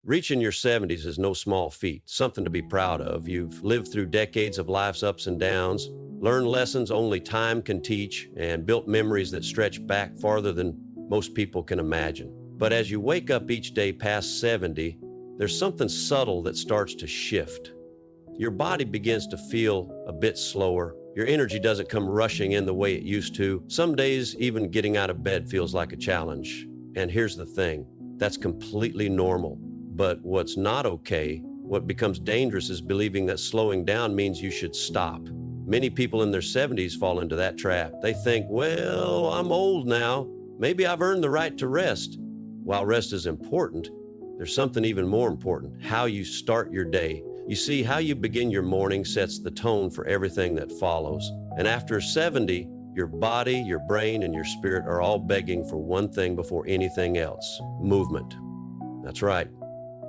Reaching your 70s is no small feat, something to be proud of. You've lived through decades of life's ups and downs, learned lessons only time can teach, and built memories that stretch back farther than most people can imagine. But as you wake up each day past 70, there's something subtle that starts to shift. Your body begins to feel a bit slower. Your energy doesn't come rushing in the way it used to. Some days, even getting out of bed feels like a challenge. And here's the thing, that's completely normal. But what's not okay, what becomes dangerous, is believing that slowing down means you should stop. Many people in their 70s fall into that trap. They think, well, I'm old now. Maybe I've earned the right to rest. While rest is important, there's something even more important, how you start your day. You see, how you begin your morning sets the tone for everything that follows. And after 70, your body, your brain, and your spirit are all begging for one thing before anything else: movement. That's right.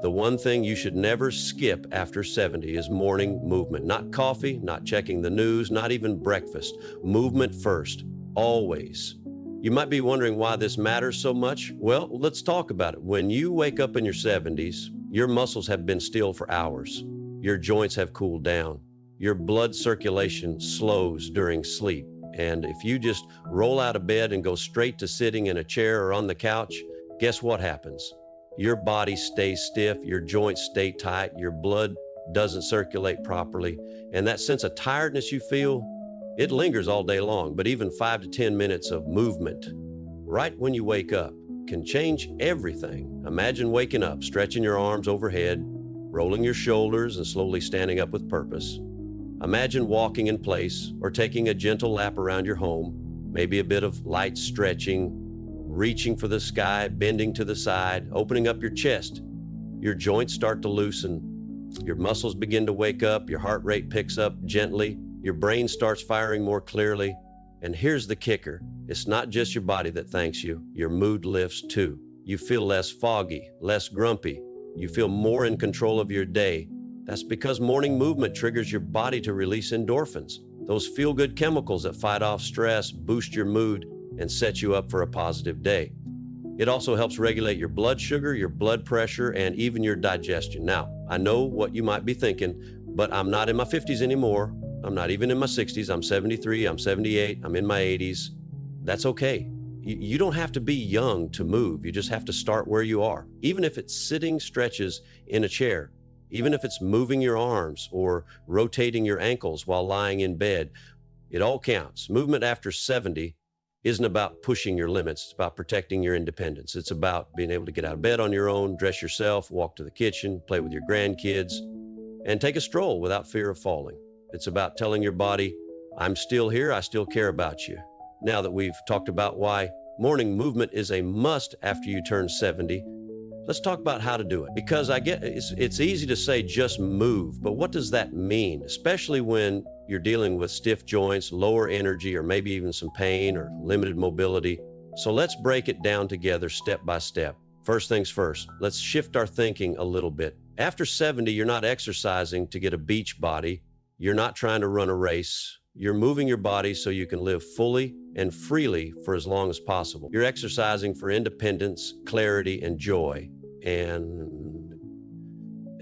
The one thing you should never skip after 70 is morning movement. Not coffee, not checking the news, not even breakfast. Movement first, always. You might be wondering why this matters so much. Well, let's talk about it. When you wake up in your 70s, your muscles have been still for hours. Your joints have cooled down. Your blood circulation slows during sleep. And if you just roll out of bed and go straight to sitting in a chair or on the couch, guess what happens? Your body stays stiff, your joints stay tight, your blood doesn't circulate properly, and that sense of tiredness you feel, it lingers all day long. But even 5 to 10 minutes of movement right when you wake up can change everything. Imagine waking up, stretching your arms overhead, rolling your shoulders, and slowly standing up with purpose. Imagine walking in place or taking a gentle lap around your home, maybe a bit of light stretching, reaching for the sky, bending to the side, opening up your chest. Your joints start to loosen. Your muscles begin to wake up. Your heart rate picks up gently. Your brain starts firing more clearly. And here's the kicker. It's not just your body that thanks you. Your mood lifts too. You feel less foggy, less grumpy. You feel more in control of your day. That's because morning movement triggers your body to release endorphins, those feel-good chemicals that fight off stress, boost your mood, and set you up for a positive day. It also helps regulate your blood sugar, your blood pressure, and even your digestion. Now, I know what you might be thinking, but I'm not in my 50s anymore. I'm not even in my 60s. I'm 73, I'm 78, I'm in my 80s. That's okay. You don't have to be young to move. You just have to start where you are. Even if it's sitting stretches in a chair, even if it's moving your arms or rotating your ankles while lying in bed, it all counts. Movement after 70 isn't about pushing your limits. It's about protecting your independence. It's about being able to get out of bed on your own, dress yourself, walk to the kitchen, play with your grandkids, and take a stroll without fear of falling. It's about telling your body, I'm still here, I still care about you. Now that we've talked about why morning movement is a must after you turn 70, let's talk about how to do it. Because I get it's easy to say just move, but what does that mean? Especially when you're dealing with stiff joints, lower energy, or maybe even some pain or limited mobility. So let's break it down together step by step. First things first, let's shift our thinking a little bit. After 70, you're not exercising to get a beach body. You're not trying to run a race. You're moving your body so you can live fully and freely for as long as possible. You're exercising for independence, clarity, and joy. And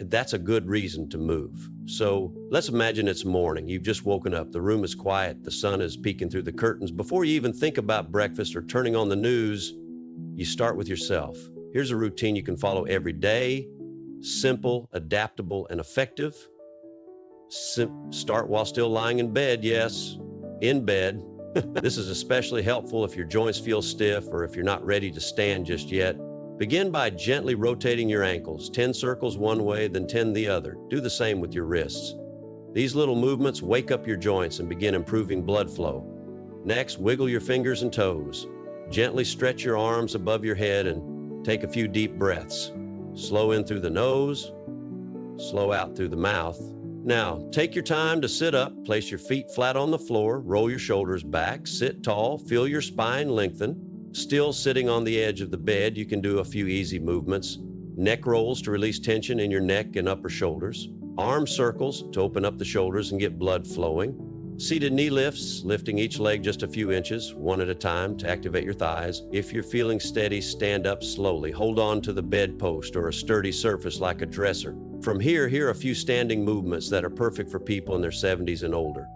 that's a good reason to move. So let's imagine it's morning. You've just woken up. The room is quiet. The sun is peeking through the curtains. Before you even think about breakfast or turning on the news, you start with yourself. Here's a routine you can follow every day. Simple, adaptable, and effective. Start while still lying in bed, yes, in bed. This is especially helpful if your joints feel stiff or if you're not ready to stand just yet. Begin by gently rotating your ankles, 10 circles one way, then 10 the other. Do the same with your wrists. These little movements wake up your joints and begin improving blood flow. Next, wiggle your fingers and toes. Gently stretch your arms above your head and take a few deep breaths. Slow in through the nose, slow out through the mouth. Now, take your time to sit up, place your feet flat on the floor, roll your shoulders back, sit tall, feel your spine lengthen. Still sitting on the edge of the bed, you can do a few easy movements. Neck rolls to release tension in your neck and upper shoulders. Arm circles to open up the shoulders and get blood flowing. Seated knee lifts, lifting each leg just a few inches, one at a time to activate your thighs. If you're feeling steady, stand up slowly. Hold on to the bedpost or a sturdy surface like a dresser. From here are a few standing movements that are perfect for people in their 70s and older.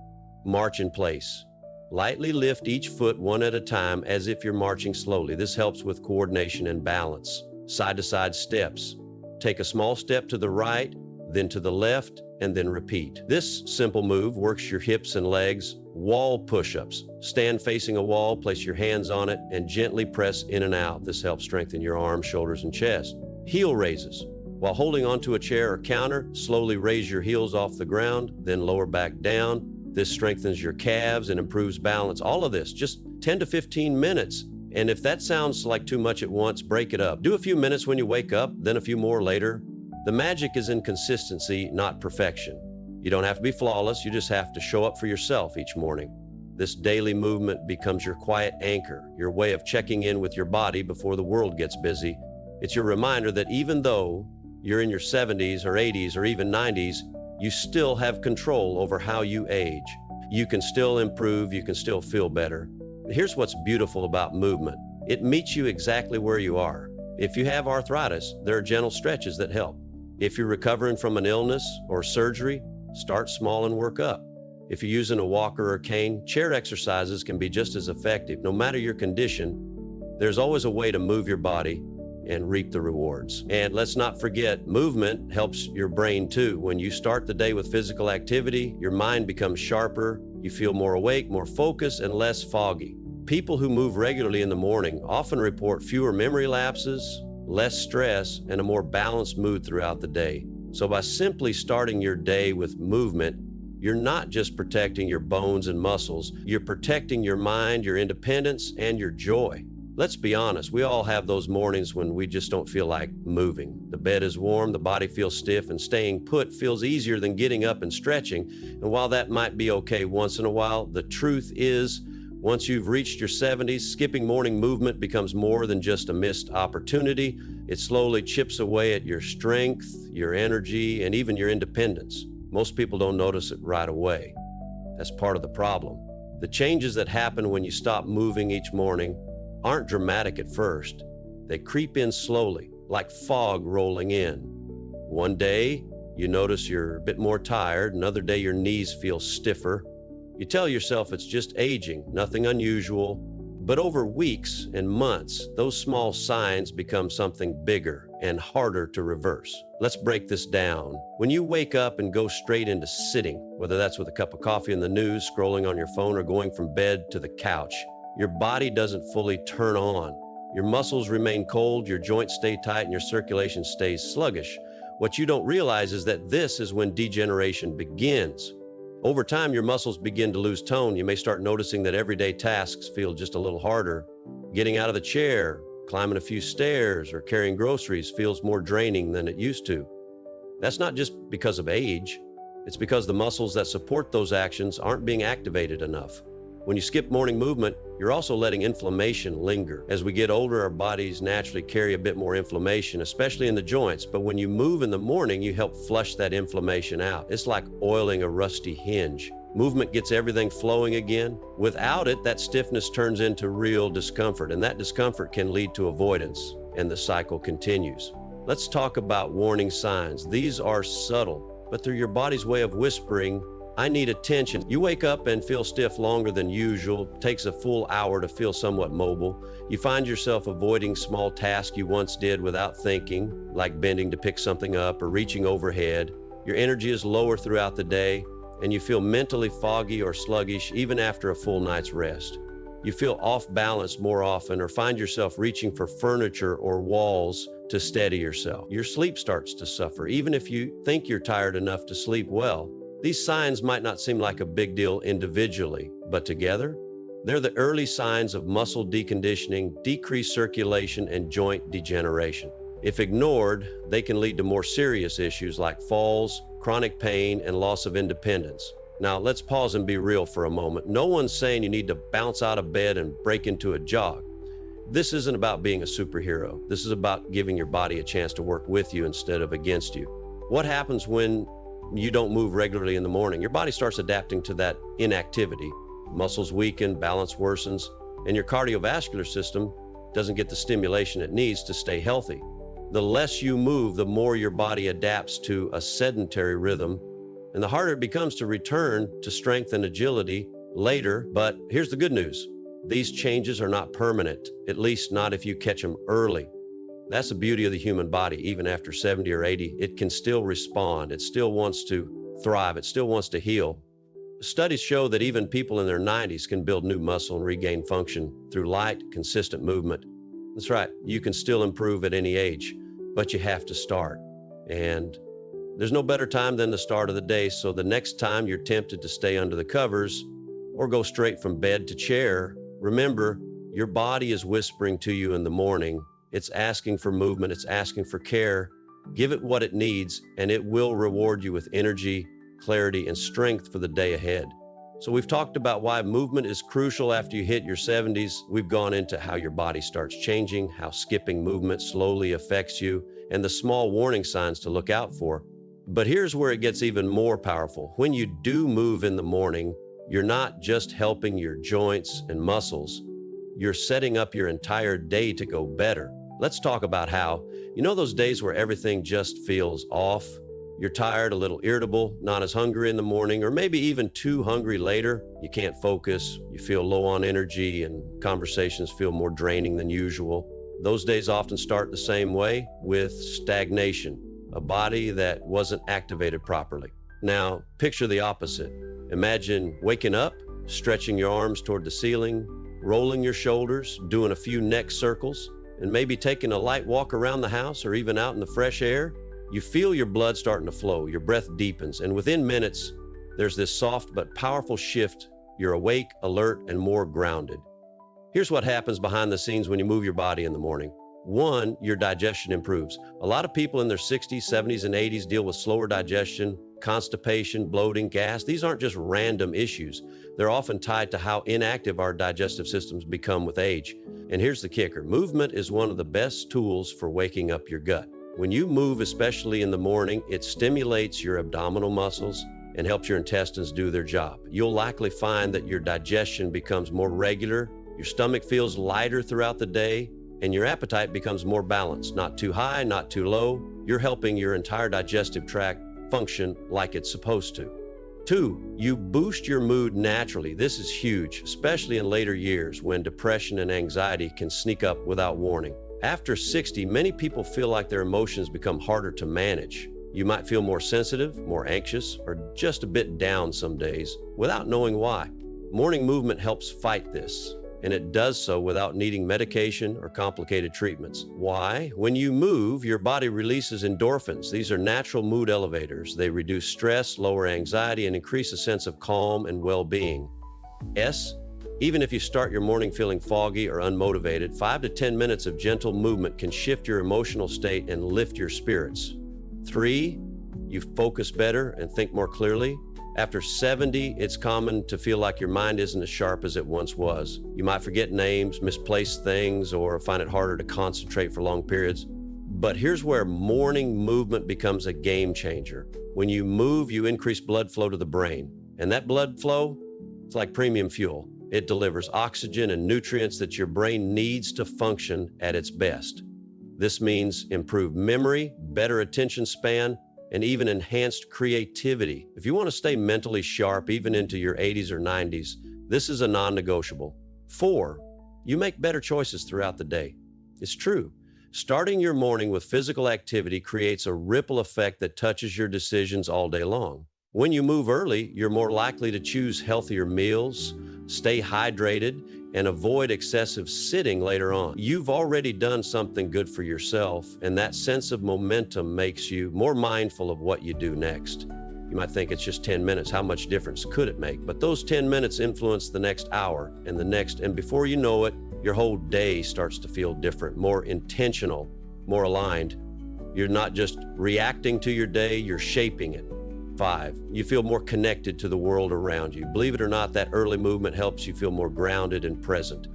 March in place. Lightly lift each foot one at a time as if you're marching slowly. This helps with coordination and balance. Side-to-side steps. Take a small step to the right, then to the left, and then repeat. This simple move works your hips and legs. Wall push-ups. Stand facing a wall, place your hands on it, and gently press in and out. This helps strengthen your arms, shoulders, and chest. Heel raises. While holding onto a chair or counter, slowly raise your heels off the ground, then lower back down. This strengthens your calves and improves balance. All of this, just 10 to 15 minutes. And if that sounds like too much at once, break it up. Do a few minutes when you wake up, then a few more later. The magic is in consistency, not perfection. You don't have to be flawless, you just have to show up for yourself each morning. This daily movement becomes your quiet anchor, your way of checking in with your body before the world gets busy. It's your reminder that even though you're in your 70s or 80s or even 90s, you still have control over how you age. You can still improve, you can still feel better. Here's what's beautiful about movement. It meets you exactly where you are. If you have arthritis, there are gentle stretches that help. If you're recovering from an illness or surgery, start small and work up. If you're using a walker or cane, chair exercises can be just as effective. No matter your condition, there's always a way to move your body and reap the rewards. And let's not forget, movement helps your brain too. When you start the day with physical activity, your mind becomes sharper, you feel more awake, more focused, and less foggy. People who move regularly in the morning often report fewer memory lapses, less stress, and a more balanced mood throughout the day. So by simply starting your day with movement, you're not just protecting your bones and muscles, you're protecting your mind, your independence, and your joy. Let's be honest, we all have those mornings when we just don't feel like moving. The bed is warm, the body feels stiff, and staying put feels easier than getting up and stretching. And while that might be okay once in a while, the truth is, once you've reached your 70s, skipping morning movement becomes more than just a missed opportunity. It slowly chips away at your strength, your energy, and even your independence. Most people don't notice it right away. That's part of the problem. The changes that happen when you stop moving each morning aren't dramatic at first. They creep in slowly, like fog rolling in. One day, you notice you're a bit more tired. Another day, your knees feel stiffer. You tell yourself it's just aging, nothing unusual. But over weeks and months, those small signs become something bigger and harder to reverse. Let's break this down. When you wake up and go straight into sitting, whether that's with a cup of coffee and the news, scrolling on your phone, or going from bed to the couch, your body doesn't fully turn on. Your muscles remain cold, your joints stay tight, and your circulation stays sluggish. What you don't realize is that this is when degeneration begins. Over time, your muscles begin to lose tone. You may start noticing that everyday tasks feel just a little harder. Getting out of the chair, climbing a few stairs, or carrying groceries feels more draining than it used to. That's not just because of age. It's because the muscles that support those actions aren't being activated enough. When you skip morning movement, you're also letting inflammation linger. As we get older, our bodies naturally carry a bit more inflammation, especially in the joints. But when you move in the morning, you help flush that inflammation out. It's like oiling a rusty hinge. Movement gets everything flowing again. Without it, that stiffness turns into real discomfort, and that discomfort can lead to avoidance, and the cycle continues. Let's talk about warning signs. These are subtle, but they're your body's way of whispering, I need attention. You wake up and feel stiff longer than usual. It takes a full hour to feel somewhat mobile. You find yourself avoiding small tasks you once did without thinking, like bending to pick something up or reaching overhead. Your energy is lower throughout the day, and you feel mentally foggy or sluggish even after a full night's rest. You feel off balance more often or find yourself reaching for furniture or walls to steady yourself. Your sleep starts to suffer, even if you think you're tired enough to sleep well. These signs might not seem like a big deal individually, but together, they're the early signs of muscle deconditioning, decreased circulation, and joint degeneration. If ignored, they can lead to more serious issues like falls, chronic pain, and loss of independence. Now, let's pause and be real for a moment. No one's saying you need to bounce out of bed and break into a jog. This isn't about being a superhero. This is about giving your body a chance to work with you instead of against you. What happens when you don't move regularly in the morning, your body starts adapting to that inactivity. Muscles weaken, balance worsens, and your cardiovascular system doesn't get the stimulation it needs to stay healthy. The less you move, the more your body adapts to a sedentary rhythm, and the harder it becomes to return to strength and agility later. But here's the good news. These changes are not permanent, at least not if you catch them early. That's the beauty of the human body. Even after 70 or 80, it can still respond. It still wants to thrive. It still wants to heal. Studies show that even people in their 90s can build new muscle and regain function through light, consistent movement. That's right. You can still improve at any age, but you have to start. And there's no better time than the start of the day. So the next time you're tempted to stay under the covers or go straight from bed to chair, remember, your body is whispering to you in the morning. It's asking for movement. It's asking for care. Give it what it needs, and it will reward you with energy, clarity, and strength for the day ahead. So we've talked about why movement is crucial after you hit your 70s. We've gone into how your body starts changing, how skipping movement slowly affects you, and the small warning signs to look out for. But here's where it gets even more powerful. When you do move in the morning, you're not just helping your joints and muscles, you're setting up your entire day to go better. Let's talk about how. You know those days where everything just feels off? You're tired, a little irritable, not as hungry in the morning, or maybe even too hungry later. You can't focus, you feel low on energy, and conversations feel more draining than usual. Those days often start the same way, with stagnation, a body that wasn't activated properly. Now, picture the opposite. Imagine waking up, stretching your arms toward the ceiling, rolling your shoulders, doing a few neck circles, and maybe taking a light walk around the house or even out in the fresh air. You feel your blood starting to flow, your breath deepens, and within minutes, there's this soft but powerful shift. You're awake, alert, and more grounded. Here's what happens behind the scenes when you move your body in the morning. 1, your digestion improves. A lot of people in their 60s, 70s, and 80s deal with slower digestion, constipation, bloating, gas. These aren't just random issues. They're often tied to how inactive our digestive systems become with age. And here's the kicker. Movement is one of the best tools for waking up your gut. When you move, especially in the morning, it stimulates your abdominal muscles and helps your intestines do their job. You'll likely find that your digestion becomes more regular, your stomach feels lighter throughout the day, and your appetite becomes more balanced, not too high, not too low. You're helping your entire digestive tract function like it's supposed to. 2, you boost your mood naturally. This is huge, especially in later years when depression and anxiety can sneak up without warning. After 60, many people feel like their emotions become harder to manage. You might feel more sensitive, more anxious, or just a bit down some days without knowing why. Morning movement helps fight this, and it does so without needing medication or complicated treatments. Why? When you move, your body releases endorphins. These are natural mood elevators. They reduce stress, lower anxiety, and increase a sense of calm and well-being. Even if you start your morning feeling foggy or unmotivated, 5 to 10 minutes of gentle movement can shift your emotional state and lift your spirits. 3, you focus better and think more clearly. After 70, it's common to feel like your mind isn't as sharp as it once was. You might forget names, misplace things, or find it harder to concentrate for long periods. But here's where morning movement becomes a game changer. When you move, you increase blood flow to the brain. And that blood flow, it's like premium fuel. It delivers oxygen and nutrients that your brain needs to function at its best. This means improved memory, better attention span, and even enhanced creativity. If you want to stay mentally sharp even into your 80s or 90s, this is a non-negotiable. 4, you make better choices throughout the day. It's true. Starting your morning with physical activity creates a ripple effect that touches your decisions all day long. When you move early, you're more likely to choose healthier meals, stay hydrated, and avoid excessive sitting later on. You've already done something good for yourself, and that sense of momentum makes you more mindful of what you do next. You might think it's just 10 minutes. How much difference could it make? But those 10 minutes influence the next hour and the next, and before you know it, your whole day starts to feel different, more intentional, more aligned. You're not just reacting to your day, you're shaping it. 5, you feel more connected to the world around you. Believe it or not, that early movement helps you feel more grounded and present.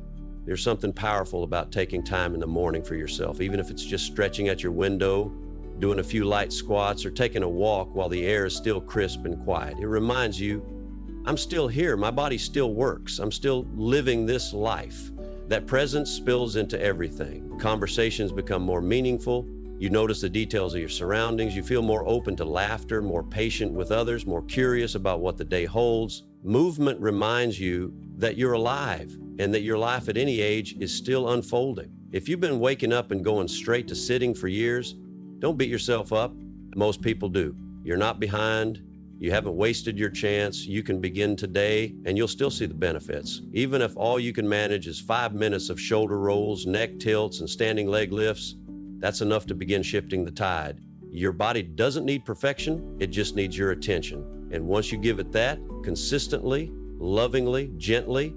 There's something powerful about taking time in the morning for yourself, even if it's just stretching at your window, doing a few light squats, or taking a walk while the air is still crisp and quiet. It reminds you, I'm still here, my body still works, I'm still living this life. That presence spills into everything. Conversations become more meaningful. You notice the details of your surroundings. You feel more open to laughter, more patient with others, more curious about what the day holds. Movement reminds you that you're alive and that your life at any age is still unfolding. If you've been waking up and going straight to sitting for years, don't beat yourself up. Most people do. You're not behind. You haven't wasted your chance. You can begin today and you'll still see the benefits. Even if all you can manage is 5 minutes of shoulder rolls, neck tilts, and standing leg lifts, that's enough to begin shifting the tide. Your body doesn't need perfection, it just needs your attention. And once you give it that, consistently, lovingly, gently,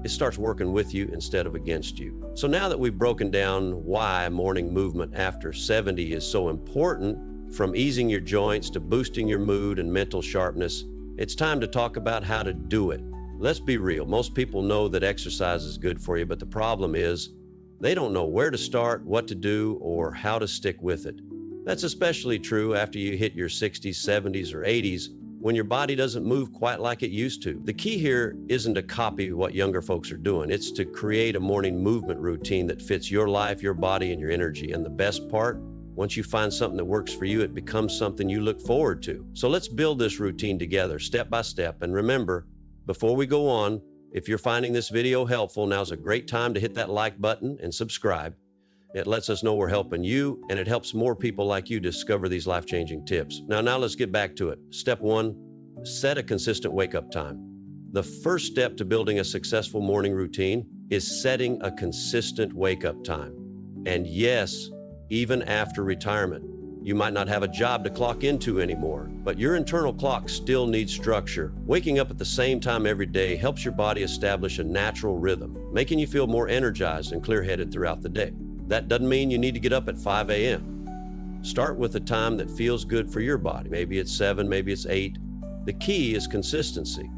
it starts working with you instead of against you. So now that we've broken down why morning movement after 70 is so important, from easing your joints to boosting your mood and mental sharpness, it's time to talk about how to do it. Let's be real, most people know that exercise is good for you, but the problem is, they don't know where to start, what to do, or how to stick with it. That's especially true after you hit your 60s, 70s, or 80s, when your body doesn't move quite like it used to. The key here isn't to copy what younger folks are doing. It's to create a morning movement routine that fits your life, your body, and your energy. And the best part, once you find something that works for you, it becomes something you look forward to. So let's build this routine together, step by step. And remember, before we go on, if you're finding this video helpful, now's a great time to hit that like button and subscribe. It lets us know we're helping you, and it helps more people like you discover these life-changing tips. Now let's get back to it. Step 1, set a consistent wake-up time. The first step to building a successful morning routine is setting a consistent wake-up time. And yes, even after retirement, you might not have a job to clock into anymore, but your internal clock still needs structure. Waking up at the same time every day helps your body establish a natural rhythm, making you feel more energized and clear-headed throughout the day. That doesn't mean you need to get up at 5 a.m. Start with a time that feels good for your body. Maybe it's 7, maybe it's 8. The key is consistency.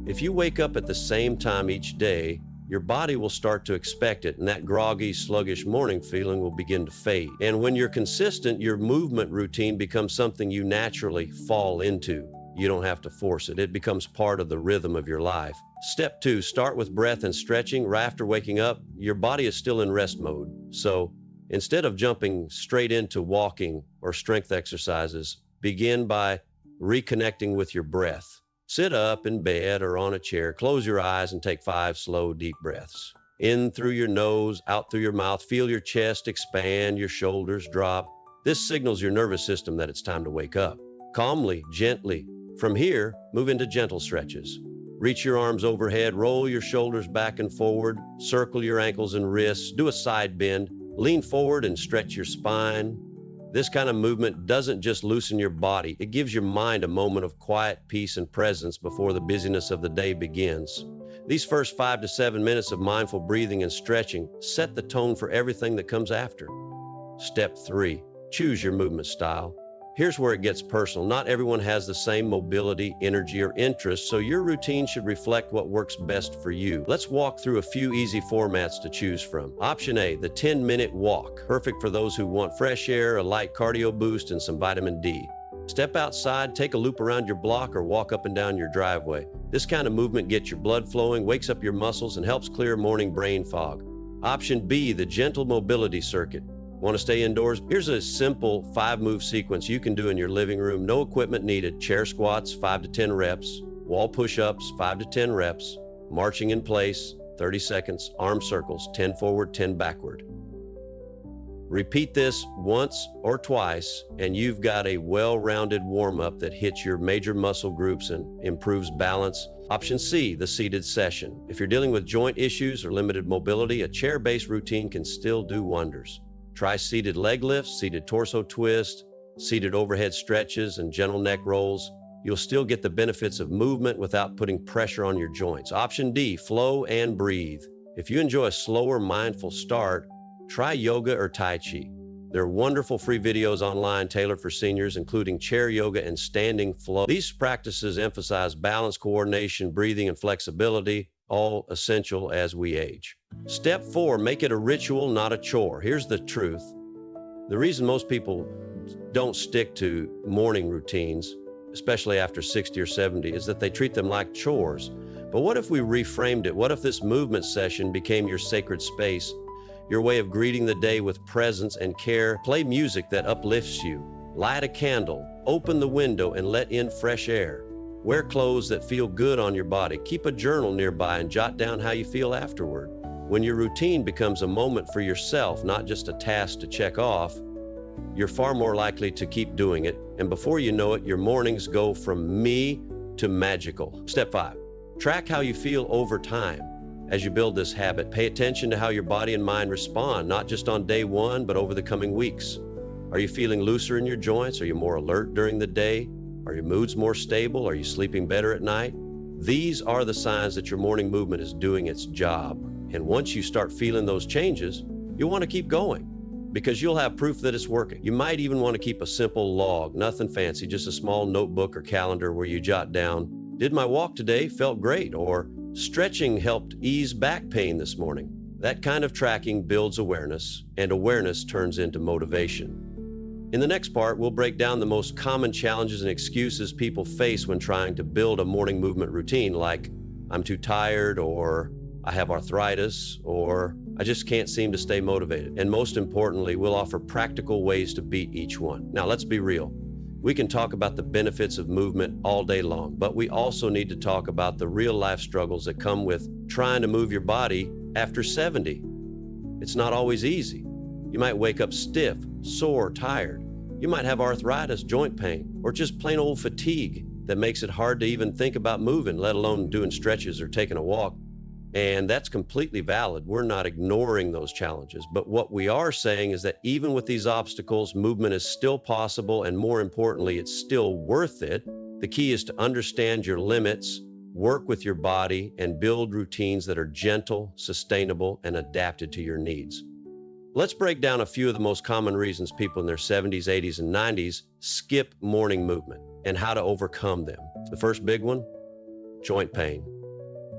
If you wake up at the same time each day, your body will start to expect it, and that groggy, sluggish morning feeling will begin to fade. And when you're consistent, your movement routine becomes something you naturally fall into. You don't have to force it. It becomes part of the rhythm of your life. Step 2, start with breath and stretching. Right after waking up, your body is still in rest mode. So instead of jumping straight into walking or strength exercises, begin by reconnecting with your breath. Sit up in bed or on a chair, close your eyes and take 5 slow, deep breaths. In through your nose, out through your mouth. Feel your chest expand, your shoulders drop. This signals your nervous system that it's time to wake up. Calmly, gently. From here, move into gentle stretches. Reach your arms overhead, roll your shoulders back and forward, circle your ankles and wrists, do a side bend, lean forward and stretch your spine. This kind of movement doesn't just loosen your body, it gives your mind a moment of quiet peace and presence before the busyness of the day begins. These first 5 to 7 minutes of mindful breathing and stretching set the tone for everything that comes after. Step 3, choose your movement style. Here's where it gets personal. Not everyone has the same mobility, energy, or interest, so your routine should reflect what works best for you. Let's walk through a few easy formats to choose from. Option A, the 10-minute walk. Perfect for those who want fresh air, a light cardio boost, and some vitamin D. Step outside, take a loop around your block, or walk up and down your driveway. This kind of movement gets your blood flowing, wakes up your muscles, and helps clear morning brain fog. Option B, the gentle mobility circuit. Want to stay indoors? Here's a simple 5-move sequence you can do in your living room. No equipment needed. Chair squats, 5 to 10 reps. Wall push-ups, 5 to 10 reps. Marching in place, 30 seconds. Arm circles, 10 forward, 10 backward. Repeat this once or twice, and you've got a well-rounded warm-up that hits your major muscle groups and improves balance. Option C, the seated session. If you're dealing with joint issues or limited mobility, a chair-based routine can still do wonders. Try seated leg lifts, seated torso twist, seated overhead stretches, and gentle neck rolls. You'll still get the benefits of movement without putting pressure on your joints. Option D, flow and breathe. If you enjoy a slower, mindful start, try yoga or Tai Chi. There are wonderful free videos online tailored for seniors, including chair yoga and standing flow. These practices emphasize balance, coordination, breathing, and flexibility, all essential as we age. Step 4, make it a ritual, not a chore. Here's the truth. The reason most people don't stick to morning routines, especially after 60 or 70, is that they treat them like chores. But what if we reframed it? What if this movement session became your sacred space, your way of greeting the day with presence and care? Play music that uplifts you, light a candle, open the window and let in fresh air. Wear clothes that feel good on your body. Keep a journal nearby and jot down how you feel afterward. When your routine becomes a moment for yourself, not just a task to check off, you're far more likely to keep doing it. And before you know it, your mornings go from me to magical. Step 5, track how you feel over time. As you build this habit, pay attention to how your body and mind respond, not just on day one, but over the coming weeks. Are you feeling looser in your joints? Are you more alert during the day? Are your moods more stable? Are you sleeping better at night? These are the signs that your morning movement is doing its job. And once you start feeling those changes, you'll want to keep going because you'll have proof that it's working. You might even want to keep a simple log, nothing fancy, just a small notebook or calendar where you jot down, did my walk today, felt great, or stretching helped ease back pain this morning. That kind of tracking builds awareness, and awareness turns into motivation. In the next part, we'll break down the most common challenges and excuses people face when trying to build a morning movement routine, like I'm too tired, or I have arthritis, or I just can't seem to stay motivated. And most importantly, we'll offer practical ways to beat each one. Now, let's be real. We can talk about the benefits of movement all day long, but we also need to talk about the real life struggles that come with trying to move your body after 70. It's not always easy. You might wake up stiff, sore, tired. You might have arthritis, joint pain, or just plain old fatigue that makes it hard to even think about moving, let alone doing stretches or taking a walk. And that's completely valid. We're not ignoring those challenges. But what we are saying is that even with these obstacles, movement is still possible. And more importantly, it's still worth it. The key is to understand your limits, work with your body, and build routines that are gentle, sustainable, and adapted to your needs. Let's break down a few of the most common reasons people in their 70s, 80s, and 90s skip morning movement and how to overcome them. The first big one, joint pain.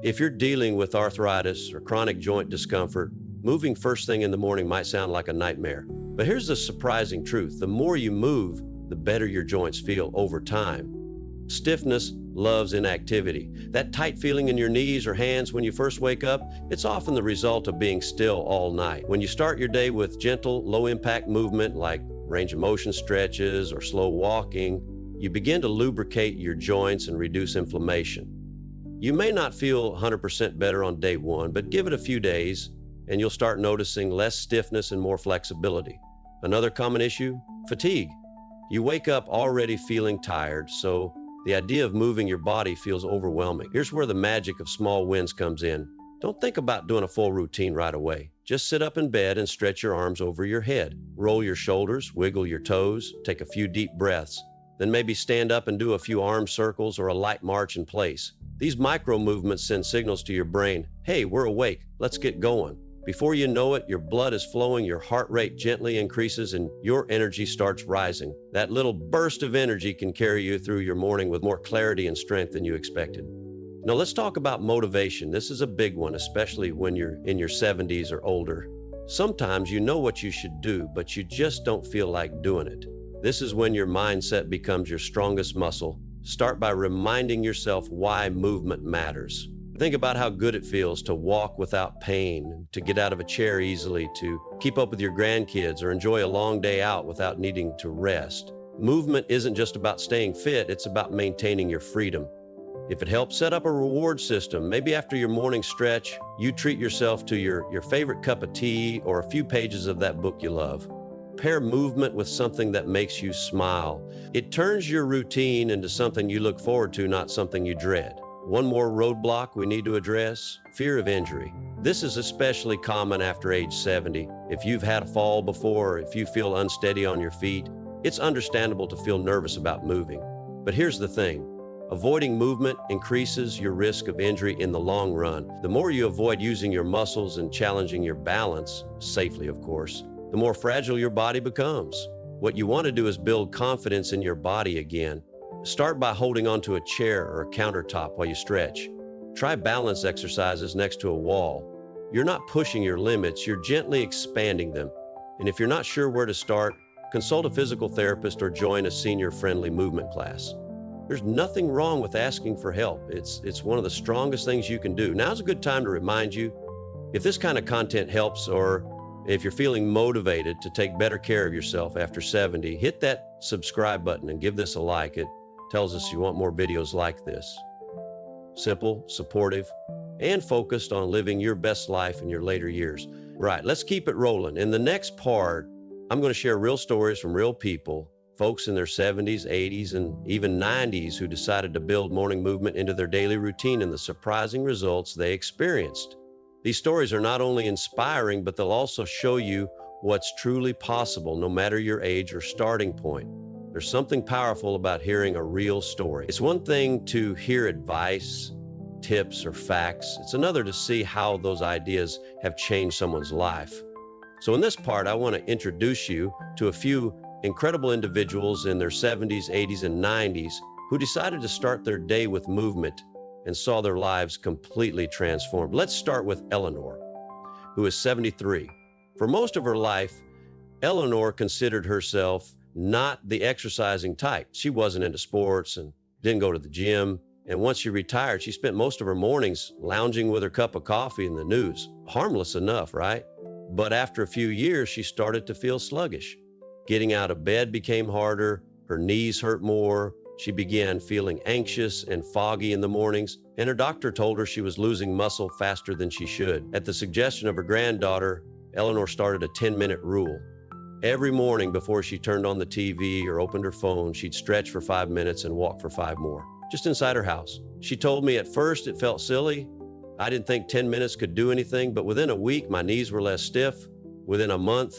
If you're dealing with arthritis or chronic joint discomfort, moving first thing in the morning might sound like a nightmare. But here's the surprising truth. The more you move, the better your joints feel over time. Stiffness loves inactivity. That tight feeling in your knees or hands when you first wake up, it's often the result of being still all night. When you start your day with gentle, low-impact movement like range of motion stretches or slow walking, you begin to lubricate your joints and reduce inflammation. You may not feel 100% better on day one, but give it a few days and you'll start noticing less stiffness and more flexibility. Another common issue, fatigue. You wake up already feeling tired, so the idea of moving your body feels overwhelming. Here's where the magic of small wins comes in. Don't think about doing a full routine right away. Just sit up in bed and stretch your arms over your head. Roll your shoulders, wiggle your toes, take a few deep breaths. Then maybe stand up and do a few arm circles or a light march in place. These micro movements send signals to your brain, hey, we're awake, let's get going. Before you know it, your blood is flowing, your heart rate gently increases, and your energy starts rising. That little burst of energy can carry you through your morning with more clarity and strength than you expected. Now let's talk about motivation. This is a big one, especially when you're in your 70s or older. Sometimes you know what you should do, but you just don't feel like doing it. This is when your mindset becomes your strongest muscle. Start by reminding yourself why movement matters. Think about how good it feels to walk without pain, to get out of a chair easily, to keep up with your grandkids, or enjoy a long day out without needing to rest. Movement isn't just about staying fit, it's about maintaining your freedom. If it helps set up a reward system, maybe after your morning stretch, you treat yourself to your favorite cup of tea or a few pages of that book you love. Pair movement with something that makes you smile. It turns your routine into something you look forward to, not something you dread. One more roadblock we need to address, fear of injury. This is especially common after age 70. If you've had a fall before, or if you feel unsteady on your feet, it's understandable to feel nervous about moving. But here's the thing. Avoiding movement increases your risk of injury in the long run. The more you avoid using your muscles and challenging your balance, safely of course, the more fragile your body becomes. What you want to do is build confidence in your body again. Start by holding onto a chair or a countertop while you stretch. Try balance exercises next to a wall. You're not pushing your limits, you're gently expanding them. And if you're not sure where to start, consult a physical therapist or join a senior-friendly movement class. There's nothing wrong with asking for help. It's one of the strongest things you can do. Now's a good time to remind you, if this kind of content helps, or if you're feeling motivated to take better care of yourself after 70, hit that subscribe button and give this a like. It tells us you want more videos like this. Simple, supportive, and focused on living your best life in your later years. Right, let's keep it rolling. In the next part, I'm going to share real stories from real people, folks in their 70s, 80s, and even 90s who decided to build morning movement into their daily routine and the surprising results they experienced. These stories are not only inspiring, but they'll also show you what's truly possible, no matter your age or starting point. There's something powerful about hearing a real story. It's one thing to hear advice, tips, or facts. It's another to see how those ideas have changed someone's life. So in this part, I want to introduce you to a few incredible individuals in their 70s, 80s, and 90s who decided to start their day with movement and saw their lives completely transformed. Let's start with Eleanor, who is 73. For most of her life, Eleanor considered herself not the exercising type. She wasn't into sports and didn't go to the gym. And once she retired, she spent most of her mornings lounging with her cup of coffee and the news. Harmless enough, right? But after a few years, she started to feel sluggish. Getting out of bed became harder. Her knees hurt more. She began feeling anxious and foggy in the mornings, and her doctor told her she was losing muscle faster than she should. At the suggestion of her granddaughter, Eleanor started a 10-minute rule. Every morning before she turned on the TV or opened her phone, she'd stretch for 5 minutes and walk for 5 more, just inside her house. She told me at first it felt silly. I didn't think 10 minutes could do anything, but within a week, my knees were less stiff. Within a month,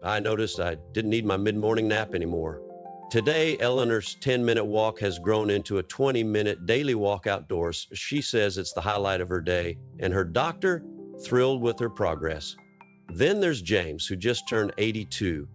I noticed I didn't need my mid-morning nap anymore. Today, Eleanor's 10-minute walk has grown into a 20-minute daily walk outdoors. She says it's the highlight of her day, and her doctor thrilled with her progress. Then there's James, who just turned 82.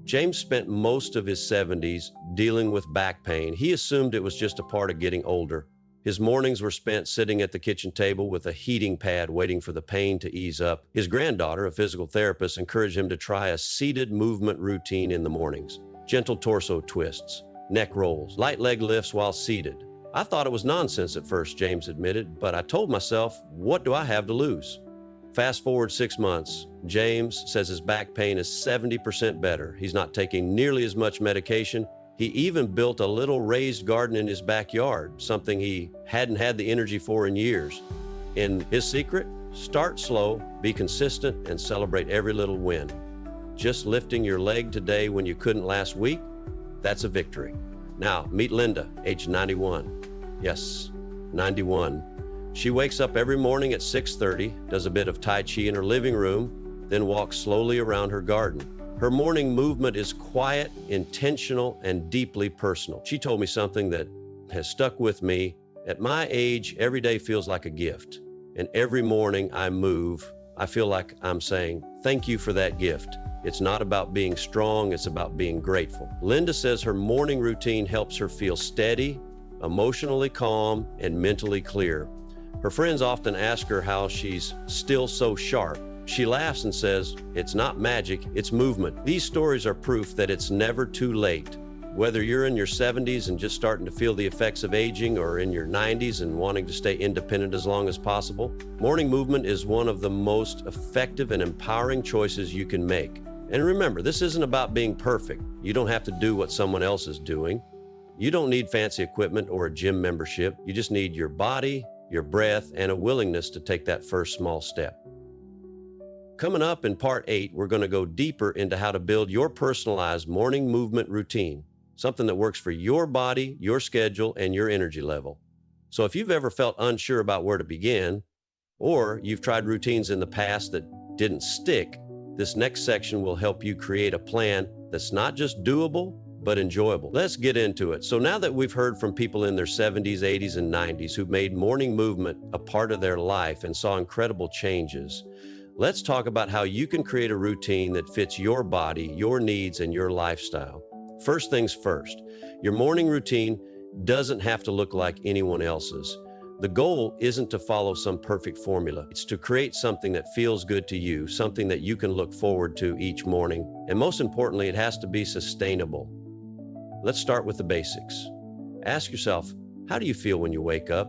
James spent most of his 70s dealing with back pain. He assumed it was just a part of getting older. His mornings were spent sitting at the kitchen table with a heating pad waiting for the pain to ease up. His granddaughter, a physical therapist, encouraged him to try a seated movement routine in the mornings. Gentle torso twists, neck rolls, light leg lifts while seated. I thought it was nonsense at first, James admitted, but I told myself, what do I have to lose? Fast forward 6 months, James says his back pain is 70% better. He's not taking nearly as much medication. He even built a little raised garden in his backyard, something he hadn't had the energy for in years. And his secret? Start slow, be consistent, and celebrate every little win. Just lifting your leg today when you couldn't last week, that's a victory. Now, meet Linda, age 91. Yes, 91. She wakes up every morning at 6:30, does a bit of Tai Chi in her living room, then walks slowly around her garden. Her morning movement is quiet, intentional, and deeply personal. She told me something that has stuck with me. At my age, every day feels like a gift. And every morning I move, I feel like I'm saying, thank you for that gift. It's not about being strong, it's about being grateful. Linda says her morning routine helps her feel steady, emotionally calm, and mentally clear. Her friends often ask her how she's still so sharp. She laughs and says, it's not magic, it's movement. These stories are proof that it's never too late. Whether you're in your 70s and just starting to feel the effects of aging, or in your 90s and wanting to stay independent as long as possible, morning movement is one of the most effective and empowering choices you can make. And remember, this isn't about being perfect. You don't have to do what someone else is doing. You don't need fancy equipment or a gym membership. You just need your body, your breath, and a willingness to take that first small step. Coming up in part 8, we're going to go deeper into how to build your personalized morning movement routine, something that works for your body, your schedule, and your energy level. So if you've ever felt unsure about where to begin, or you've tried routines in the past that didn't stick, this next section will help you create a plan that's not just doable, but enjoyable. Let's get into it. So now that we've heard from people in their 70s, 80s, and 90s who made morning movement a part of their life and saw incredible changes, let's talk about how you can create a routine that fits your body, your needs, and your lifestyle. First things first, your morning routine doesn't have to look like anyone else's. The goal isn't to follow some perfect formula. It's to create something that feels good to you, something that you can look forward to each morning. And most importantly, it has to be sustainable. Let's start with the basics. Ask yourself, how do you feel when you wake up?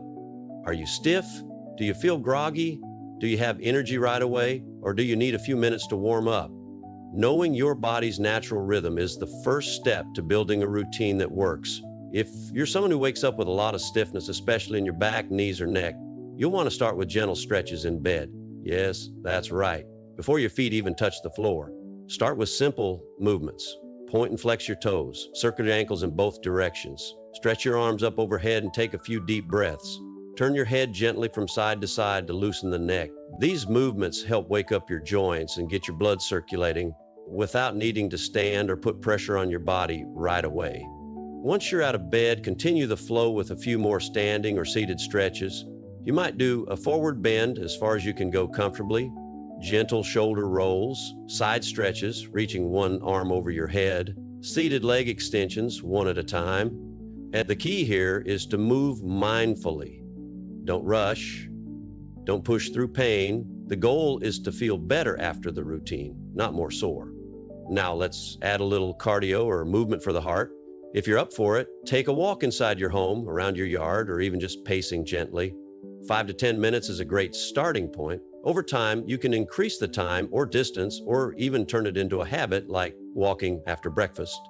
Are you stiff? Do you feel groggy? Do you have energy right away? Or do you need a few minutes to warm up? Knowing your body's natural rhythm is the first step to building a routine that works. If you're someone who wakes up with a lot of stiffness, especially in your back, knees, or neck, you'll want to start with gentle stretches in bed. Yes, that's right. Before your feet even touch the floor. Start with simple movements. Point and flex your toes. Circle your ankles in both directions. Stretch your arms up overhead and take a few deep breaths. Turn your head gently from side to side to loosen the neck. These movements help wake up your joints and get your blood circulating without needing to stand or put pressure on your body right away. Once you're out of bed, continue the flow with a few more standing or seated stretches. You might do a forward bend as far as you can go comfortably, gentle shoulder rolls, side stretches, reaching one arm over your head, seated leg extensions, one at a time. And the key here is to move mindfully. Don't rush. Don't push through pain. The goal is to feel better after the routine, not more sore. Now let's add a little cardio or movement for the heart. If you're up for it, take a walk inside your home, around your yard, or even just pacing gently. 5 to 10 minutes is a great starting point. Over time, you can increase the time or distance, or even turn it into a habit like walking after breakfast.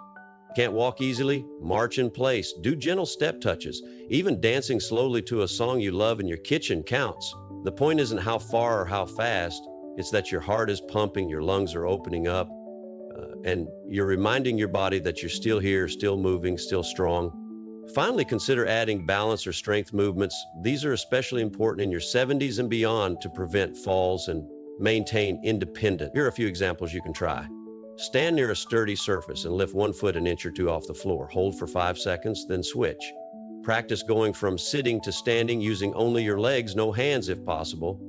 Can't walk easily? March in place. Do gentle step touches. Even dancing slowly to a song you love in your kitchen counts. The point isn't how far or how fast, it's that your heart is pumping, your lungs are opening up, and you're reminding your body that you're still here, still moving, still strong. Finally, consider adding balance or strength movements. These are especially important in your 70s and beyond to prevent falls and maintain independence. Here are a few examples you can try. Stand near a sturdy surface and lift 1 foot an inch or two off the floor. Hold for 5 seconds, then switch. Practice going from sitting to standing using only your legs, no hands if possible.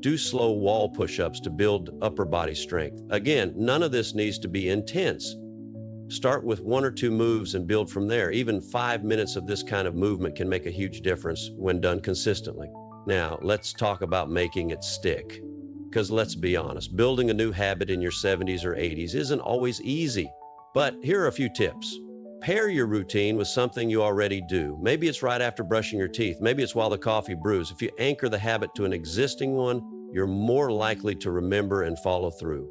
Do slow wall push-ups to build upper body strength. Again, none of this needs to be intense. Start with 1 or 2 moves and build from there. Even 5 minutes of this kind of movement can make a huge difference when done consistently. Now, let's talk about making it stick. Because let's be honest, building a new habit in your 70s or 80s isn't always easy. But here are a few tips. Pair your routine with something you already do. Maybe it's right after brushing your teeth. Maybe it's while the coffee brews. If you anchor the habit to an existing one, you're more likely to remember and follow through.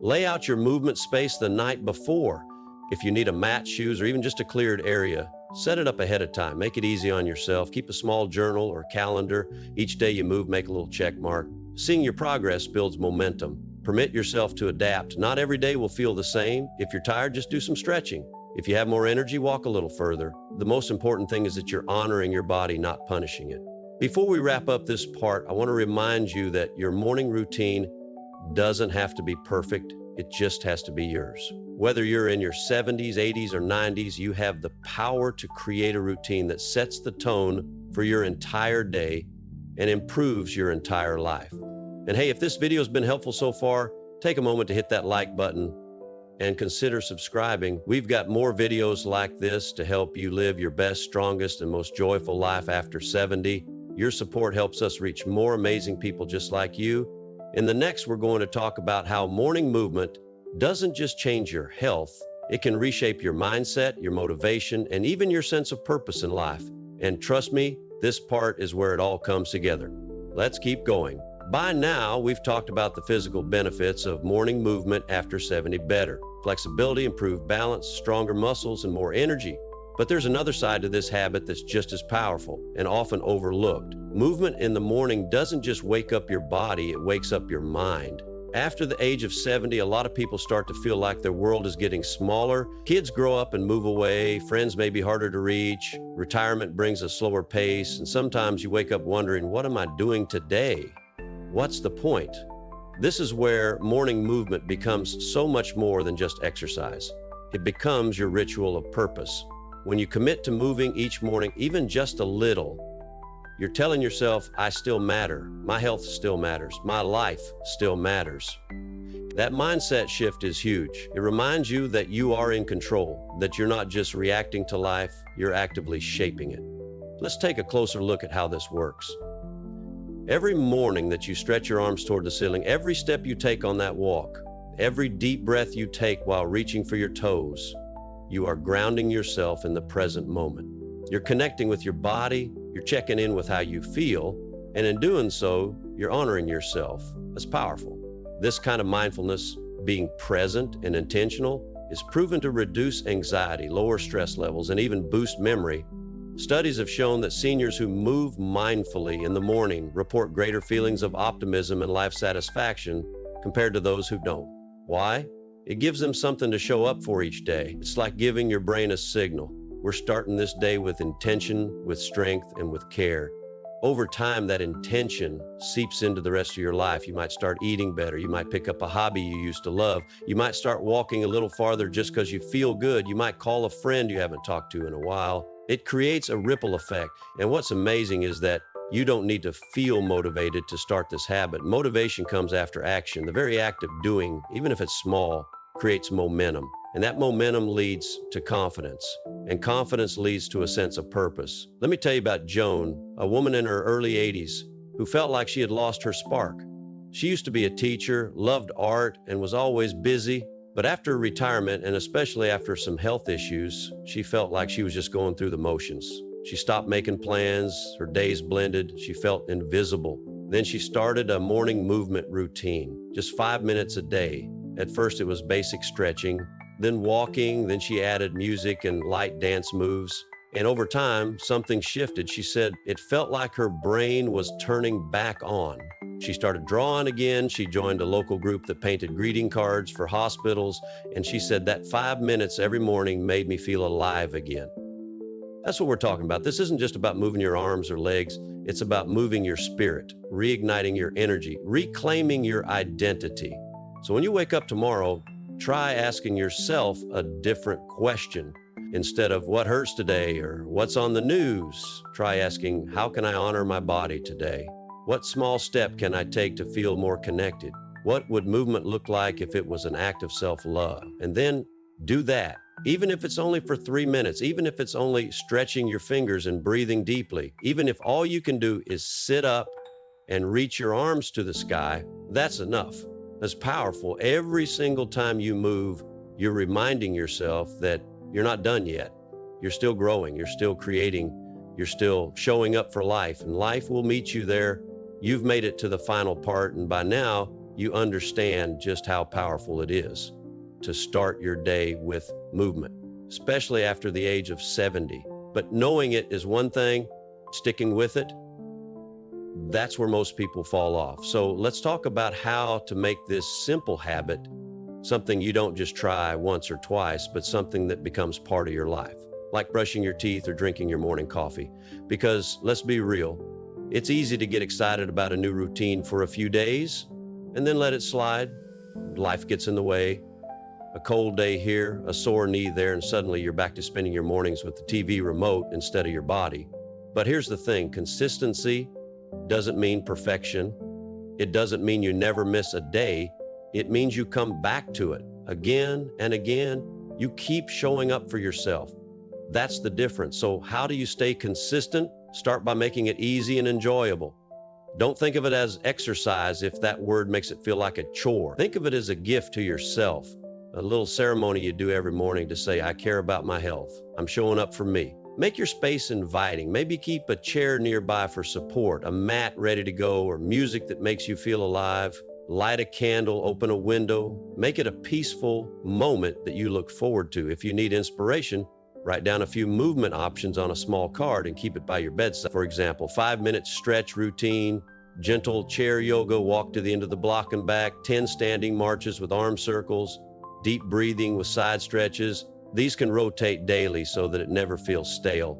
Lay out your movement space the night before. If you need a mat, shoes, or even just a cleared area, set it up ahead of time. Make it easy on yourself. Keep a small journal or calendar. Each day you move, make a little check mark. Seeing your progress builds momentum. Permit yourself to adapt. Not every day will feel the same. If you're tired, just do some stretching. If you have more energy, walk a little further. The most important thing is that you're honoring your body, not punishing it. Before we wrap up this part, I want to remind you that your morning routine doesn't have to be perfect. It just has to be yours. Whether you're in your 70s, 80s, or 90s, you have the power to create a routine that sets the tone for your entire day and improves your entire life. And hey, if this video has been helpful so far, take a moment to hit that like button and consider subscribing. We've got more videos like this to help you live your best, strongest, and most joyful life after 70. Your support helps us reach more amazing people just like you. In the next, we're going to talk about how morning movement doesn't just change your health, it can reshape your mindset, your motivation, and even your sense of purpose in life. And trust me, this part is where it all comes together. Let's keep going. By now, we've talked about the physical benefits of morning movement after 70 better. Flexibility, improved balance, stronger muscles, and more energy. But there's another side to this habit that's just as powerful and often overlooked. Movement in the morning doesn't just wake up your body, it wakes up your mind. After the age of 70, a lot of people start to feel like their world is getting smaller. Kids grow up and move away, friends may be harder to reach, retirement brings a slower pace, and sometimes you wake up wondering, what am I doing today? What's the point? This is where morning movement becomes so much more than just exercise. It becomes your ritual of purpose. When you commit to moving each morning, even just a little, you're telling yourself, I still matter. My health still matters. My life still matters. That mindset shift is huge. It reminds you that you are in control, that you're not just reacting to life, you're actively shaping it. Let's take a closer look at how this works. Every morning that you stretch your arms toward the ceiling, every step you take on that walk, every deep breath you take while reaching for your toes, you are grounding yourself in the present moment. You're connecting with your body, you're checking in with how you feel, and in doing so, you're honoring yourself. That's powerful. This kind of mindfulness, being present and intentional, is proven to reduce anxiety, lower stress levels, and even boost memory. Studies have shown that seniors who move mindfully in the morning report greater feelings of optimism and life satisfaction compared to those who don't. Why? It gives them something to show up for each day. It's like giving your brain a signal. We're starting this day with intention, with strength, and with care. Over time, that intention seeps into the rest of your life. You might start eating better. You might pick up a hobby you used to love. You might start walking a little farther just because you feel good. You might call a friend you haven't talked to in a while. It creates a ripple effect. And what's amazing is that you don't need to feel motivated to start this habit. Motivation comes after action. The very act of doing, even if it's small, creates momentum. And that momentum leads to confidence. And confidence leads to a sense of purpose. Let me tell you about Joan, a woman in her early 80s who felt like she had lost her spark. She used to be a teacher, loved art, and was always busy. But after retirement, and especially after some health issues, she felt like she was just going through the motions. She stopped making plans, her days blended, she felt invisible. Then she started a morning movement routine, just 5 minutes a day. At first it was basic stretching, then walking, then she added music and light dance moves. And over time, something shifted. She said it felt like her brain was turning back on. She started drawing again. She joined a local group that painted greeting cards for hospitals. And she said that 5 minutes every morning made me feel alive again. That's what we're talking about. This isn't just about moving your arms or legs. It's about moving your spirit, reigniting your energy, reclaiming your identity. So when you wake up tomorrow, try asking yourself a different question. Instead of what hurts today or what's on the news, try asking, how can I honor my body today? What small step can I take to feel more connected? What would movement look like if it was an act of self-love? And then do that, even if it's only for 3 minutes, even if it's only stretching your fingers and breathing deeply, even if all you can do is sit up and reach your arms to the sky, that's enough. That's powerful. Every single time you move, you're reminding yourself that you're not done yet. You're still growing. You're still creating. You're still showing up for life, and life will meet you there. You've made it to the final part, and by now, you understand just how powerful it is to start your day with movement, especially after the age of 70. But knowing it is one thing, sticking with it, that's where most people fall off. So let's talk about how to make this simple habit something you don't just try once or twice, but something that becomes part of your life, like brushing your teeth or drinking your morning coffee. Because let's be real, it's easy to get excited about a new routine for a few days and then let it slide. Life gets in the way. A cold day here, a sore knee there, and suddenly you're back to spending your mornings with the TV remote instead of your body. But here's the thing, consistency doesn't mean perfection. It doesn't mean you never miss a day. It means you come back to it again and again. You keep showing up for yourself. That's the difference. So how do you stay consistent? Start by making it easy and enjoyable. Don't think of it as exercise if that word makes it feel like a chore. Think of it as a gift to yourself, a little ceremony you do every morning to say, I care about my health. I'm showing up for me. Make your space inviting. Maybe keep a chair nearby for support, a mat ready to go, or music that makes you feel alive. Light a candle, open a window. Make it a peaceful moment that you look forward to. If you need inspiration, write down a few movement options on a small card and keep it by your bedside. For example, 5-minute stretch routine, gentle chair yoga, walk to the end of the block and back, 10 standing marches with arm circles, deep breathing with side stretches. These can rotate daily so that it never feels stale.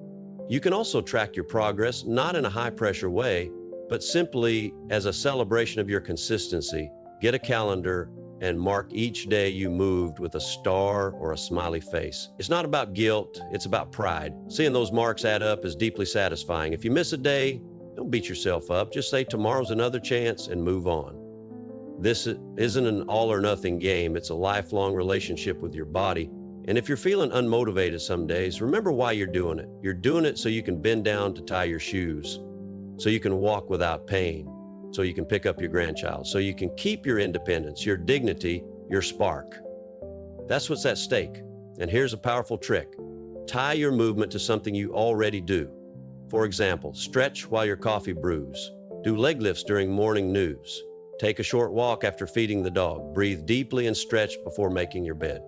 You can also track your progress, not in a high-pressure way, but simply as a celebration of your consistency. Get a calendar and mark each day you moved with a star or a smiley face. It's not about guilt, it's about pride. Seeing those marks add up is deeply satisfying. If you miss a day, don't beat yourself up. Just say tomorrow's another chance and move on. This isn't an all or nothing game. It's a lifelong relationship with your body. And if you're feeling unmotivated some days, remember why you're doing it. You're doing it so you can bend down to tie your shoes, so you can walk without pain, so you can pick up your grandchild, so you can keep your independence, your dignity, your spark. That's what's at stake. And here's a powerful trick. Tie your movement to something you already do. For example, stretch while your coffee brews. Do leg lifts during morning news. Take a short walk after feeding the dog. Breathe deeply and stretch before making your bed.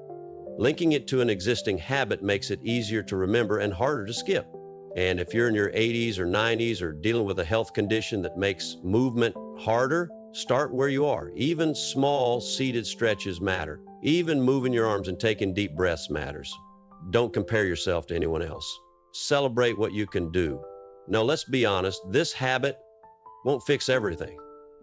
Linking it to an existing habit makes it easier to remember and harder to skip. And if you're in your 80s or 90s or dealing with a health condition that makes movement harder, start where you are. Even small seated stretches matter. Even moving your arms and taking deep breaths matters. Don't compare yourself to anyone else. Celebrate what you can do. Now, let's be honest, this habit won't fix everything.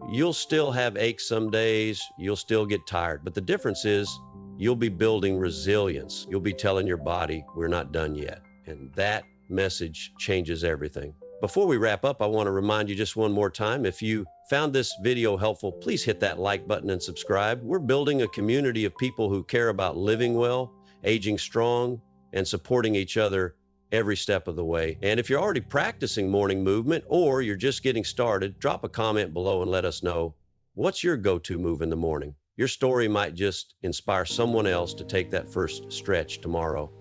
You'll still have aches some days, you'll still get tired, but the difference is you'll be building resilience. You'll be telling your body, we're not done yet. And that message changes everything. Before we wrap up, I want to remind you just one more time, if you found this video helpful, please hit that like button and subscribe. We're building a community of people who care about living well, aging strong, and supporting each other every step of the way. And if you're already practicing morning movement or you're just getting started, drop a comment below and let us know, what's your go-to move in the morning? Your story might just inspire someone else to take that first stretch tomorrow.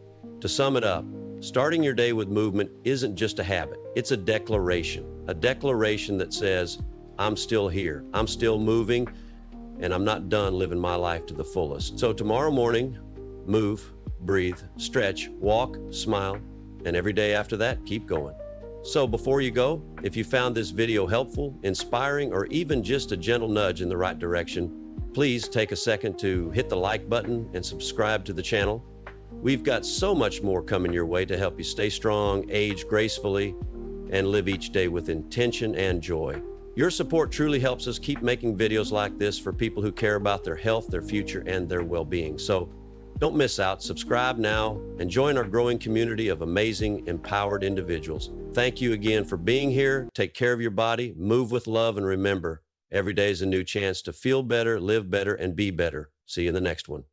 To sum it up, starting your day with movement isn't just a habit, it's a declaration that says, I'm still here, I'm still moving, and I'm not done living my life to the fullest. So tomorrow morning, move, breathe, stretch, walk, smile, and every day after that, keep going. So before you go, if you found this video helpful, inspiring, or even just a gentle nudge in the right direction, please take a second to hit the like button and subscribe to the channel. We've got so much more coming your way to help you stay strong, age gracefully, and live each day with intention and joy. Your support truly helps us keep making videos like this for people who care about their health, their future, and their well-being. So don't miss out. Subscribe now and join our growing community of amazing, empowered individuals. Thank you again for being here. Take care of your body, move with love, and remember, every day is a new chance to feel better, live better, and be better. See you in the next one.